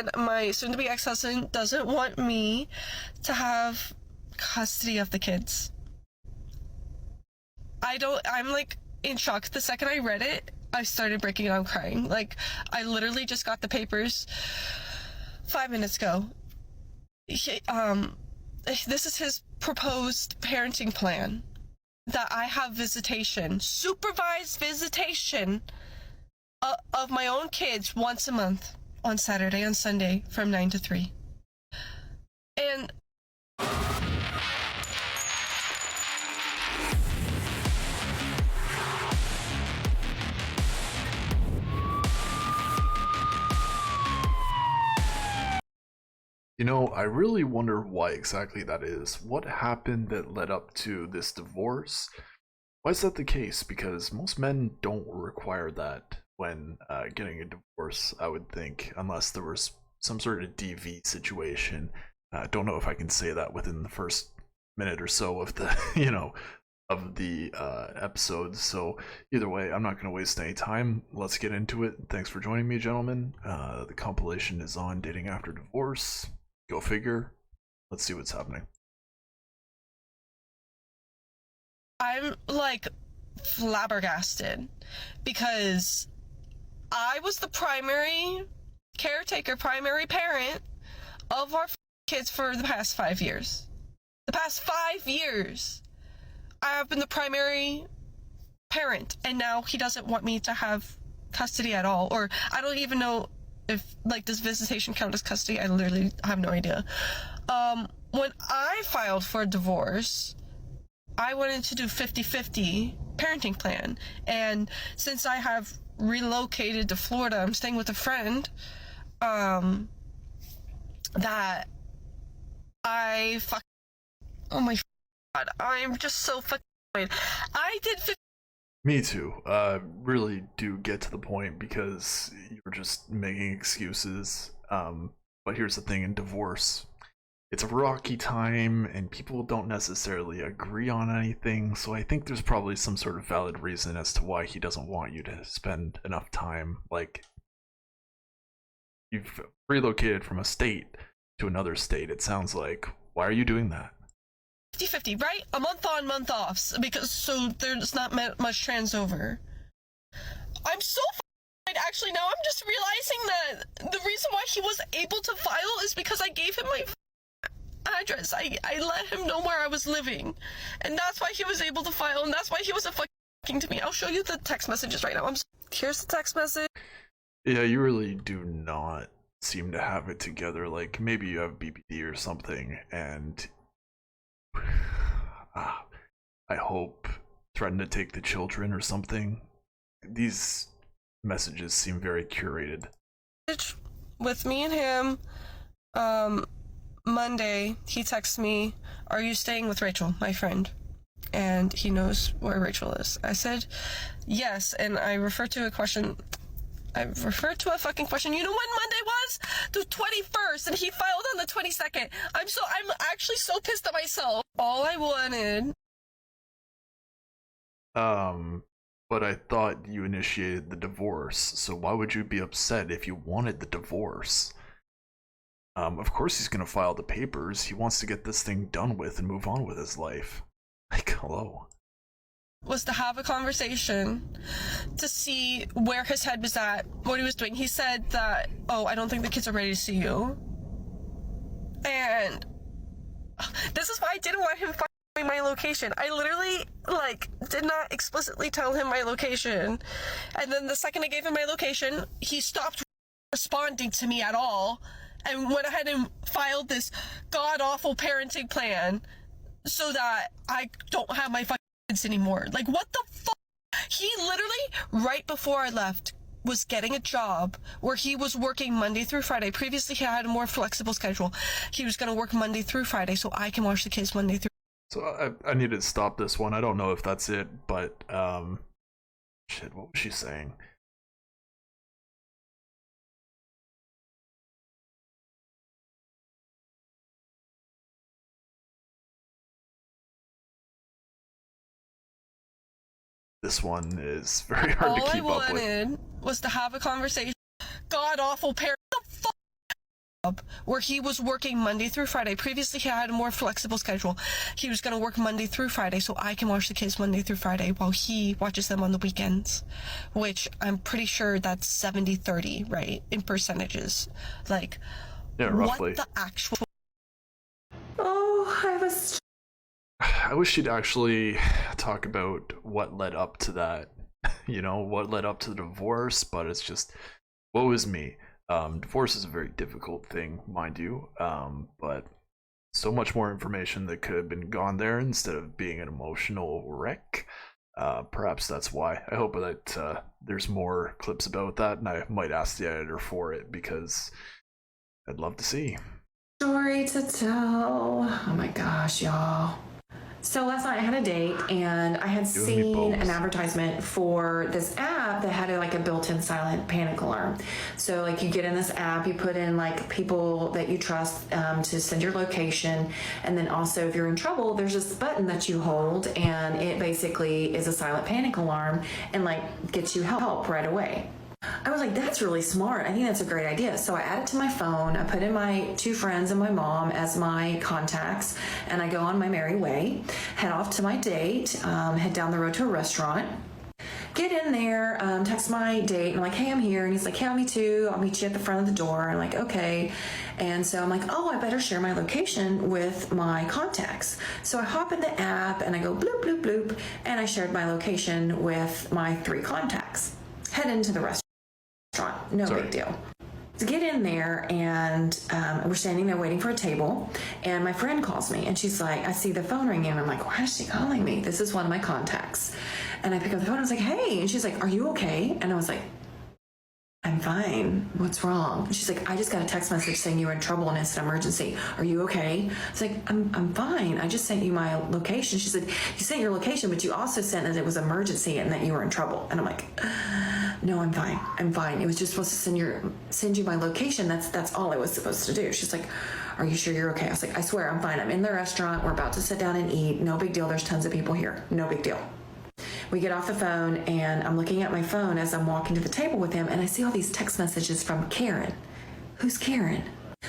and my soon-to-be ex-husband doesn't want me to have custody of the kids. I'm like in shock. The second I read it, I started breaking down crying. Like, I literally just got the papers 5 minutes ago. This is his proposed parenting plan. That I have visitation, supervised visitation of my own kids once a month on Saturday and Sunday from 9 to 3. And You know, I really wonder why exactly that is. What happened that led up to this divorce? Why is that the case? Because most men don't require that when getting a divorce, I would think, unless there was some sort of DV situation. Don't know if I can say that within the first minute or so of the, of the episode. So either way, I'm not going to waste any time. Let's get into it. Thanks for joining me, gentlemen. The compilation is on dating after divorce. Go figure. Let's see what's happening. I'm like flabbergasted because I was the primary caretaker, primary parent of our kids for the past 5 years. The past 5 years, I have been the primary parent, and now he doesn't want me to have custody at all. Or I don't even know if, like, does visitation count as custody? I literally have no idea. When I filed for divorce, I wanted to do 50-50 parenting plan. And since I have relocated to Florida, I'm staying with a friend, that oh my god, I'm just so fucking annoyed. I did 50. Me too. Really do get to the point because you're just making excuses. But here's the thing, in divorce, it's a rocky time and people don't necessarily agree on anything, so I think there's probably some sort of valid reason as to why he doesn't want you to spend enough time. Like, you've relocated from a state to another state, it sounds like. Why are you doing that? 50-50, right? A month on, month off, because so there's not much transfer. I'm so actually, now I'm just realizing that the reason why he was able to file is because I gave him my address. I let him know where I was living, and that's why he was able to file, and that's why he wasn't fucking to me. I'll show you the text messages right now. Here's the text message. Yeah, you really do not seem to have it together. Like, maybe you have BPD or something, and I hope threaten to take the children or something. These messages seem very curated. With me and him, Monday, he texts me, "Are you staying with Rachel, my friend?" And he knows where Rachel is. I said, yes, and I referred to a fucking question. You know when Monday was? The 21st, and he filed on the 22nd. I'm actually so pissed at myself. All I wanted. But I thought you initiated the divorce, so why would you be upset if you wanted the divorce? Of course he's gonna file the papers. He wants to get this thing done with and move on with his life. Like, hello. Was to have a conversation to see where his head was at, what he was doing. He said that, "Oh, I don't think the kids are ready to see you." And this is why I didn't want him finding my location. I literally, did not explicitly tell him my location. And then the second I gave him my location, he stopped responding to me at all and went ahead and filed this god-awful parenting plan so that I don't have my fucking kids anymore. Like, what the fuck? He literally, right before I left, was getting a job where he was working Monday through Friday. Previously, he had a more flexible schedule. He was going to work Monday through Friday so I can watch the kids Monday through. So I need to stop this one. I don't know if that's it, but, shit, what was she saying? This one is very hard to keep up with. All I wanted was to have a conversation. God awful parent. What the fuck? where he was working Monday through Friday. Previously, he had a more flexible schedule. He was going to work Monday through Friday, so I can watch the kids Monday through Friday while he watches them on the weekends, which I'm pretty sure that's 70-30, right, in percentages. Like, yeah, roughly. What the actual... Oh, I wish you'd actually talk about what led up to that, you know, what led up to the divorce, but it's just, woe is me. Divorce is a very difficult thing, mind you, but so much more information that could have been gone there instead of being an emotional wreck. Perhaps that's why. I hope that there's more clips about that, and I might ask the editor for it because I'd love to see. Story to tell. Oh my gosh, y'all. So last night I had a date, and I had seen an advertisement for this app that had a built-in silent panic alarm. So like you get in this app, you put in like people that you trust to send your location, and then also if you're in trouble, there's this button that you hold, and it basically is a silent panic alarm and like gets you help right away. I was like, that's really smart. I think that's a great idea. So I add it to my phone. I put in my 2 friends and my mom as my contacts, and I go on my merry way, head off to my date, head down the road to a restaurant, get in there, text my date, and I'm like, hey, I'm here. And he's like, yeah, me too. I'll meet you at the front of the door. And I'm like, okay. And so I'm like, oh, I better share my location with my contacts. So I hop in the app and I go bloop, bloop, bloop, and I shared my location with my 3 contacts. Head into the restaurant. No big deal. To get in there, and we're standing there waiting for a table, and my friend calls me, and she's like, I see the phone ringing, and I'm like, why is she calling me? This is one of my contacts. And I pick up the phone, I was like, hey, and she's like, are you okay? And I was like, I'm fine. What's wrong? And she's like, I just got a text message saying you were in trouble and it's an emergency. Are you okay? It's like, I'm fine. I just sent you my location. She said, you sent your location, but you also sent that it was emergency and that you were in trouble. And I'm like, no, I'm fine. I'm fine. It was just supposed to send you my location. That's all it was supposed to do. She's like, are you sure you're okay? I was like, I swear I'm fine. I'm in the restaurant. We're about to sit down and eat. No big deal. There's tons of people here. No big deal. We get off the phone, and I'm looking at my phone as I'm walking to the table with him, and I see all these text messages from Karen. Who's Karen?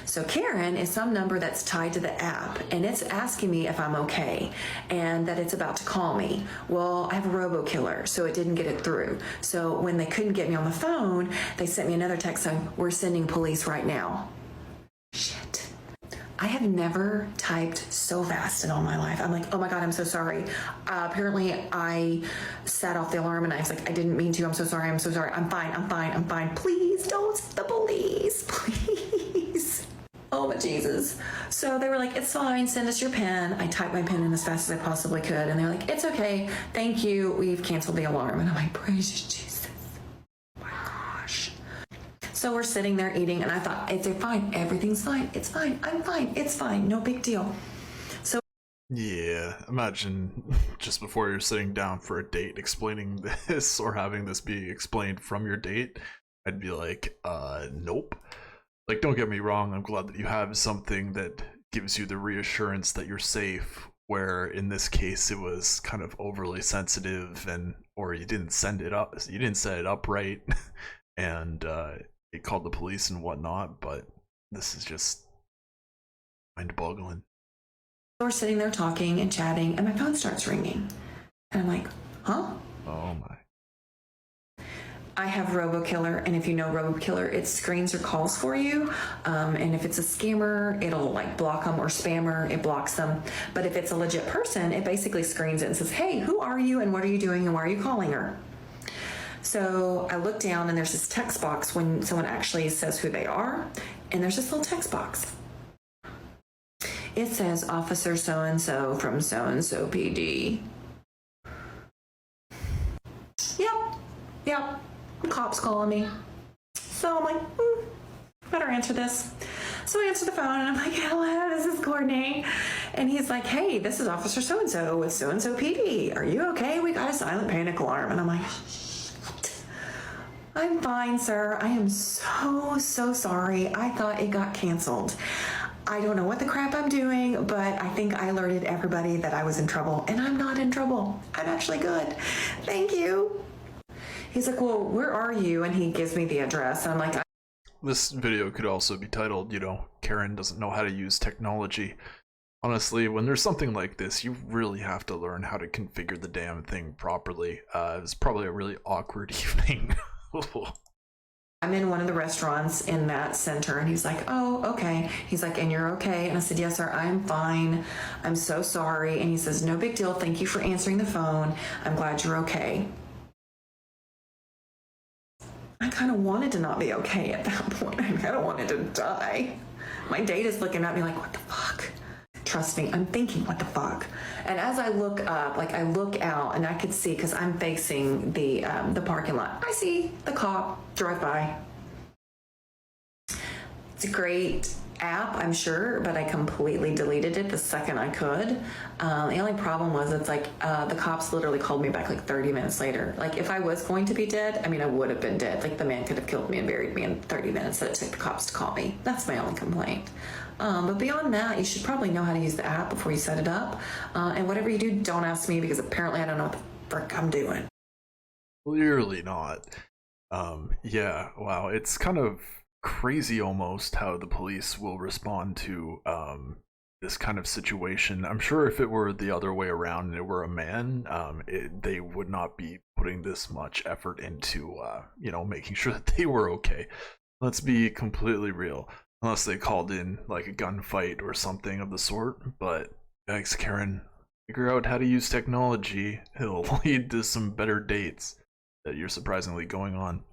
So Karen is some number that's tied to the app, and it's asking me if I'm okay and that it's about to call me. Well, I have a robo-killer, so it didn't get it through. So when they couldn't get me on the phone, they sent me another text saying, we're sending police right now. Shit. I have never typed so fast in all my life. I'm like, oh my God, I'm so sorry. Apparently I set off the alarm, and I was like, I didn't mean to. I'm so sorry. I'm so sorry. I'm fine. I'm fine. I'm fine. Please don't send the police. Please. Oh, my Jesus. So they were like, it's fine. Send us your PIN. I typed my PIN in as fast as I possibly could. And they're like, it's okay. Thank you. We've canceled the alarm. And I'm like, praise Jesus. So we're sitting there eating, and I thought, it's fine. Everything's fine. It's fine. I'm fine. It's fine. No big deal. So yeah, imagine just before you're sitting down for a date explaining this or having this be explained from your date, I'd be like, nope. Like, don't get me wrong. I'm glad that you have something that gives you the reassurance that you're safe, where in this case it was kind of overly sensitive, or you didn't set it up right, and it called the police and whatnot, but this is just mind-boggling. we're sitting there talking and chatting, and my phone starts ringing. And I'm like, huh? Oh my. I have RoboKiller, and if you know RoboKiller, it screens or calls for you. And if it's a scammer, it'll like block them, or spammer, it blocks them. But if it's a legit person, it basically screens it and says, hey, who are you, and what are you doing, and why are you calling her? So I look down, and there's this text box when someone actually says who they are, and there's this little text box. It says, Officer so-and-so from so-and-so PD. Yep, cops calling me. So I'm like, better answer this. So I answer the phone, and I'm like, hello, this is Courtney. And he's like, hey, this is Officer so-and-so with so-and-so PD. Are you okay? We got a silent panic alarm. And I'm like, I'm fine, sir. I am so sorry. I thought it got canceled. I don't know what the crap I'm doing, but I think I alerted everybody that I was in trouble, and I'm not in trouble. I'm actually good. Thank you. He's like, well, where are you? And he gives me the address. And I'm like, This video could also be titled, Karen doesn't know how to use technology. Honestly, when there's something like this, you really have to learn how to configure the damn thing properly. It's probably a really awkward evening. I'm in one of the restaurants in that center, and he's like, oh, okay. He's like, and you're okay? And I said, yes, sir, I'm fine. I'm so sorry. And he says, no big deal. Thank you for answering the phone. I'm glad you're okay. I kind of wanted to not be okay at that point. I kind of wanted to die. My date is looking at me like, what the fuck? Trust me, I'm thinking, what the fuck? And as I look up, like I look out and I could see, because I'm facing the parking lot, I see the cop drive by. It's a great app, I'm sure, but I completely deleted it the second I could. The only problem was it's like the cops literally called me back like 30 minutes later. Like if I was going to be dead, I mean, I would have been dead. Like the man could have killed me and buried me in 30 minutes that it took the cops to call me. That's my only complaint. But beyond that, you should probably know how to use the app before you set it up. And whatever you do, don't ask me, because apparently I don't know what the frick I'm doing. Clearly not. Yeah, wow, it's kind of crazy almost how the police will respond to this kind of situation. I'm sure if it were the other way around and it were a man, they would not be putting this much effort into making sure that they were okay. Let's be completely real. Unless they called in like a gunfight or something of the sort. But thanks, Karen. Figure out how to use technology. It'll lead to some better dates that you're surprisingly going on.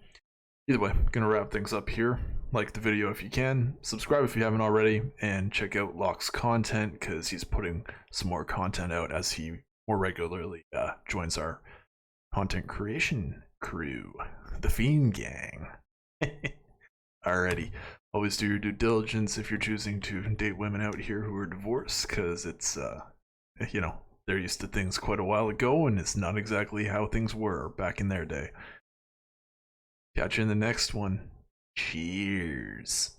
Either way, gonna wrap things up here. Like the video if you can, subscribe if you haven't already, and check out Locke's content, because he's putting some more content out as he more regularly joins our content creation crew, the Fiend Gang. Alrighty. Always do your due diligence if you're choosing to date women out here who are divorced, because it's, they're used to things quite a while ago, and it's not exactly how things were back in their day. Catch you in the next one. Cheers.